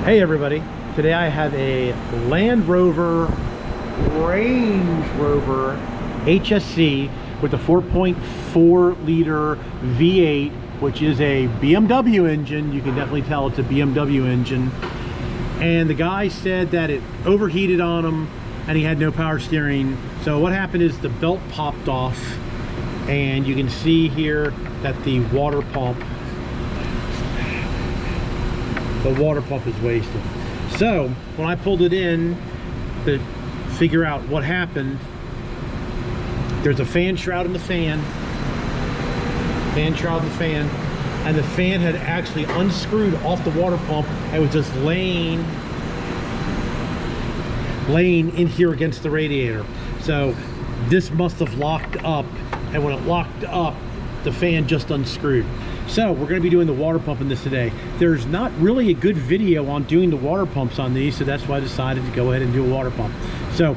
Hey everybody, today I have a Land Rover Range Rover HSC with a 4.4 liter V8, which is a BMW engine. You can definitely tell it's a BMW engine. And the guy said that it overheated on him and he had no power steering. So what happened is the belt popped off, and you can see here that the water pump is wasted. So when I pulled it in to figure out what happened, there's a fan shroud in the fan, and the fan had actually unscrewed off the water pump and was just laying in here against the radiator. So this must have locked up, and when it locked up, the fan just unscrewed. So we're going to be doing the water pump in this today. There's not really a good video on doing the water pumps on these, so that's why I decided to go ahead and do a water pump. So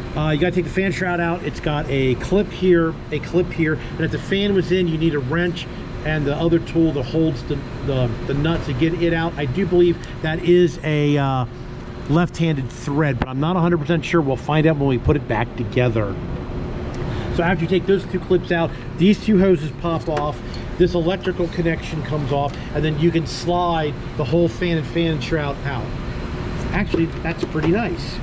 you got to take the fan shroud out. It's got a clip here, and if the fan was in, you need a wrench and the other tool that holds the nut to get it out. I do believe that is a left-handed thread, but I'm not 100% sure. We'll find out when we put it back together. So after you take those two clips out, these two hoses pop off, this electrical connection comes off, and then you can slide the whole fan and fan shroud out. Actually, that's pretty nice.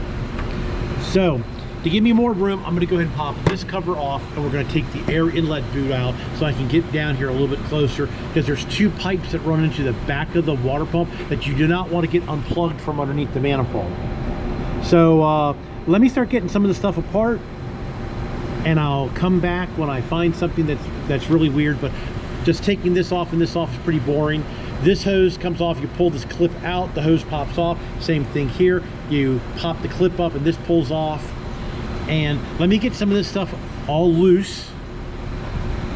So to give me more room, I'm going to go ahead and pop this cover off, and we're going to take the air inlet boot out so I can get down here a little bit closer, because there's two pipes that run into the back of the water pump that you do not want to get unplugged from underneath the manifold. So let me start getting some of the stuff apart, and I'll come back when I find something that's really weird. But just taking this off and this off is pretty boring. This hose comes off, you pull this clip out, the hose pops off. Same thing here, you pop the clip up and this pulls off. And let me get some of this stuff all loose,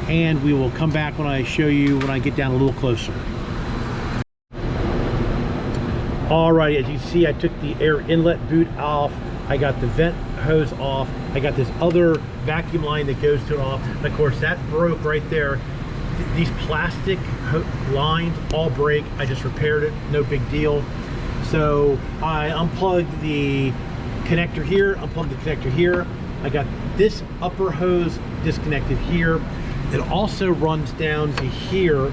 and we will come back when I show you when I get down a little closer. Alright, as you see, I took the air inlet boot off, I got the vent hose off, I got this other vacuum line that goes to it off, and of course that broke right there. These plastic lines all break. I just repaired it, no big deal. So I unplugged the connector here, unplugged the connector here. I got this upper hose disconnected here. It also runs down to here.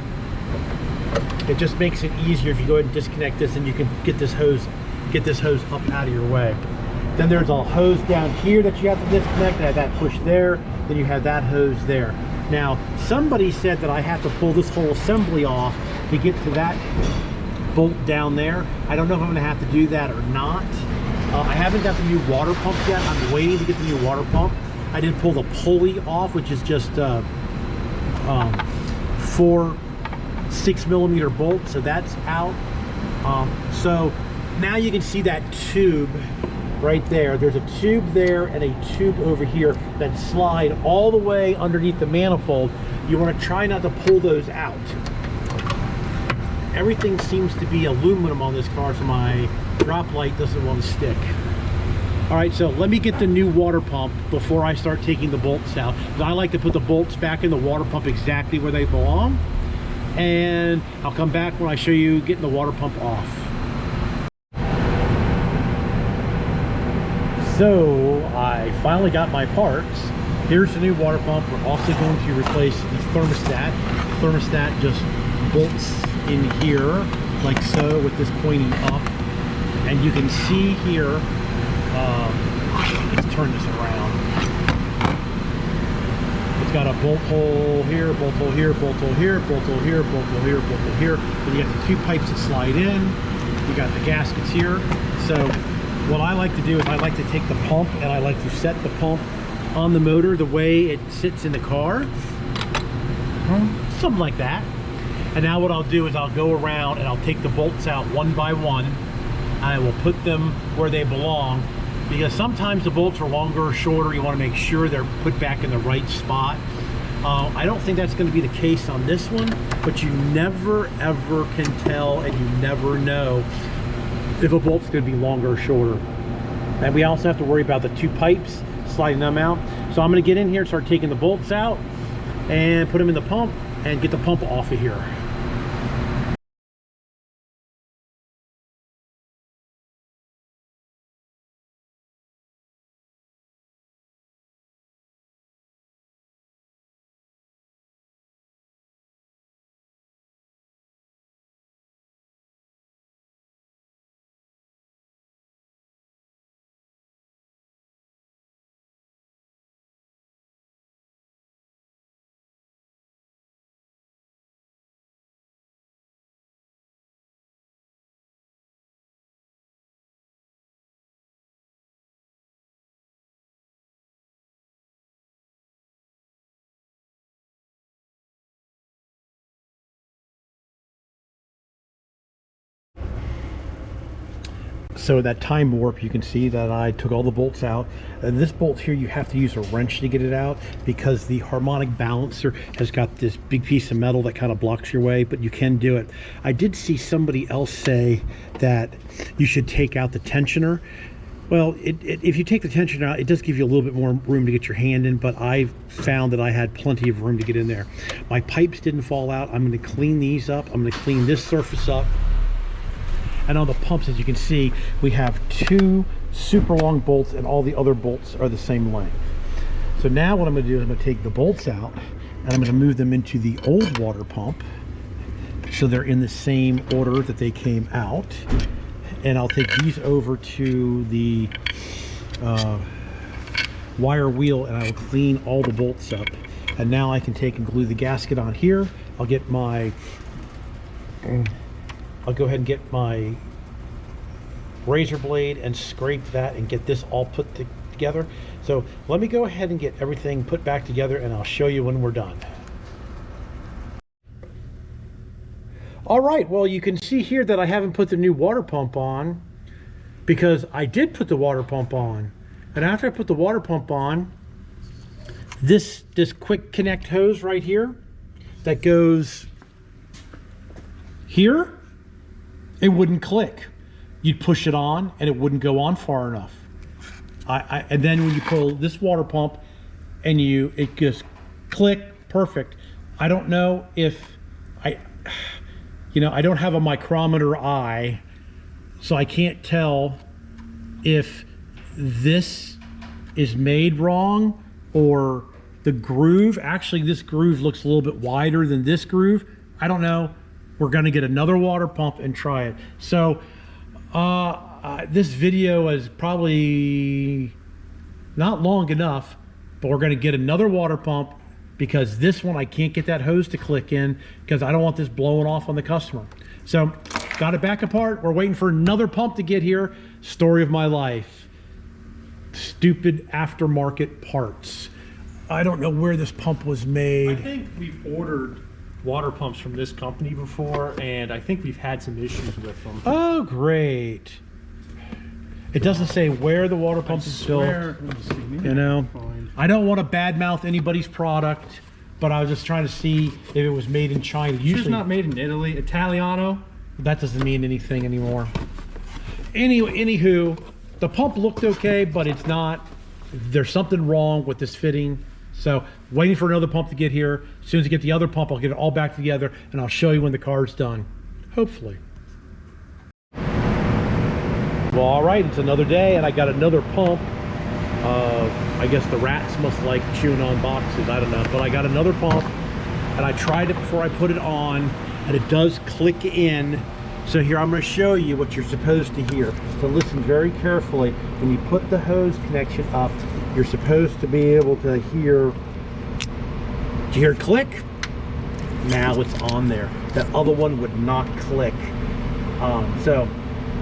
It just makes it easier if you go ahead and disconnect this, and you can get this hose up out of your way. Then there's a hose down here that you have to disconnect. I have that push there, then you have that hose there. Now, somebody said that I have to pull this whole assembly off to get to that bolt down there. I don't know if I'm going to have to do that or not. I haven't got the new water pump yet. I'm waiting to get the new water pump. I did pull the pulley off, which is just 4 6mm bolts, so that's out. So now you can see that tube right there. There's a tube there and a tube over here that slide all the way underneath the manifold. You want to try not to pull those out. Everything seems to be aluminum on this car, so my drop light doesn't want to stick. All right, so let me get the new water pump before I start taking the bolts out, because I like to put the bolts back in the water pump exactly where they belong. And I'll come back when I show you getting the water pump off. So I finally got my parts. Here's the new water pump. We're also going to replace the thermostat. The thermostat just bolts in here like so, with this pointing up, and you can see here, let's turn this around. It's got a bolt hole here, bolt hole here, bolt hole here, bolt hole here, bolt hole here, bolt hole here. Then you got the two pipes that slide in. You got the gaskets here. So what I like to do is I like to take the pump and I like to set the pump on the motor the way it sits in the car. Something like that. And now what I'll do is I'll go around and I'll take the bolts out one by one, and I will put them where they belong, because sometimes the bolts are longer or shorter. You want to make sure they're put back in the right spot. I don't think that's going to be the case on this one, but you never ever can tell, and you never know if a bolt's going to be longer or shorter. And we also have to worry about the two pipes, sliding them out. So I'm going to get in here and start taking the bolts out and put them in the pump and get the pump off of here. So that time warp, you can see that I took all the bolts out. And this bolt here, you have to use a wrench to get it out because the harmonic balancer has got this big piece of metal that kind of blocks your way, but you can do it. I did see somebody else say that you should take out the tensioner. Well, if you take the tensioner out, it does give you a little bit more room to get your hand in, but I found that I had plenty of room to get in there. My pipes didn't fall out. I'm going to clean these up. I'm going to clean this surface up. And on the pumps, as you can see, we have 2 super long bolts and all the other bolts are the same length. So now what I'm going to do is I'm going to take the bolts out and I'm going to move them into the old water pump so they're in the same order that they came out. And I'll take these over to the wire wheel and I will clean all the bolts up. And now I can take and glue the gasket on here. I'll get my... I'll go ahead and get my razor blade and scrape that and get this all put together. So let me go ahead and get everything put back together and I'll show you when we're done. All right, well, you can see here that I haven't put the new water pump on because I did put the water pump on. And after I put the water pump on, this quick connect hose right here that goes here, it wouldn't click. You'd push it on and it wouldn't go on far enough. And then when you pull this water pump and it just click, perfect. I don't know if I don't have a micrometer eye, so I can't tell if this is made wrong or the groove. Actually, this groove looks a little bit wider than this groove. I don't know. We're going to get another water pump and try it. So this video is probably not long enough, but we're going to get another water pump because this one I can't get that hose to click in because I don't want this blowing off on the customer. So got it back apart. We're waiting for another pump to get here. Story of my life. Stupid aftermarket parts. I don't know where this pump was made. I think we've ordered water pumps from this company before, and I think we've had some issues with them. Oh, great. It doesn't say where the water pump is built. You know, I don't want to badmouth anybody's product, but I was just trying to see if it was made in China. Usually it's not made in Italy. Italiano. That doesn't mean anything anymore. Anywho, the pump looked okay, but it's not. There's something wrong with this fitting. So waiting for another pump to get here. As soon as I get the other pump, I'll get it all back together and I'll show you when the car's done. Hopefully. Well, all right, it's another day and I got another pump. I guess the rats must like chewing on boxes. I don't know, but I got another pump and I tried it before I put it on and it does click in. So here, I'm going to show you what you're supposed to hear. So listen very carefully. When you put the hose connection up, you're supposed to be able to hear, did you hear it click? Now it's on there. That other one would not click. So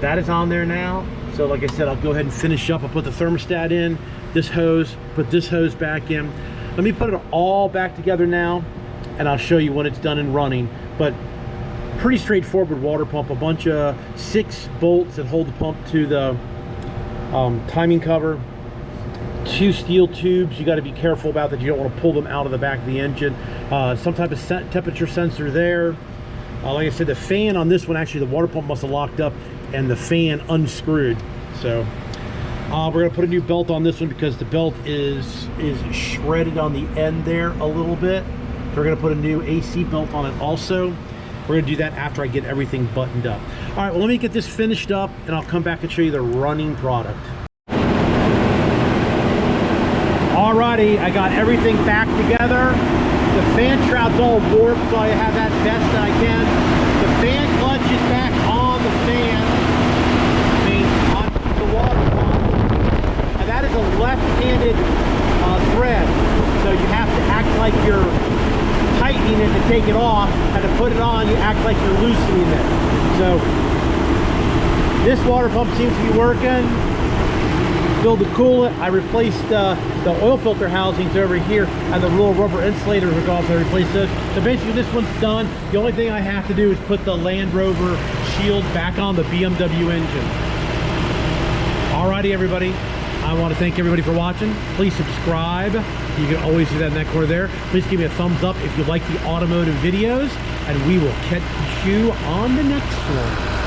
that is on there now. So like I said, I'll go ahead and finish up. I'll put the thermostat in, this hose, put this hose back in. Let me put it all back together now, and I'll show you when it's done and running. But pretty straightforward water pump, a bunch of 6 bolts that hold the pump to the timing cover, 2 steel tubes. You got to be careful about that. You don't want to pull them out of the back of the engine. Some type of temperature sensor there. Like I said, the fan on this one, actually the water pump must have locked up and the fan unscrewed. So we're going to put a new belt on this one because the belt is shredded on the end there a little bit. So we're going to put a new AC belt on it also. We're going to do that after I get everything buttoned up. All right, well, let me get this finished up and I'll come back and show you the running product. Alrighty, I got everything back together. The fan shroud's all warped, so I have that best that I can. The fan clutch is back on the fan, on the water pump. And that is a left-handed thread. So you have to act like you're tightening it to take it off, and to put it on, you act like you're loosening it. So this water pump seems to be working. Filled the coolant. I replaced the oil filter housings over here, and the little rubber insulators are gone, so I replaced those. So basically this one's done. The only thing I have to do is put the Land Rover shield back on the BMW engine. Alrighty, everybody. I want to thank everybody for watching. Please subscribe. You can always do that in that corner there. Please give me a thumbs up if you like the automotive videos, and we will catch you on the next one.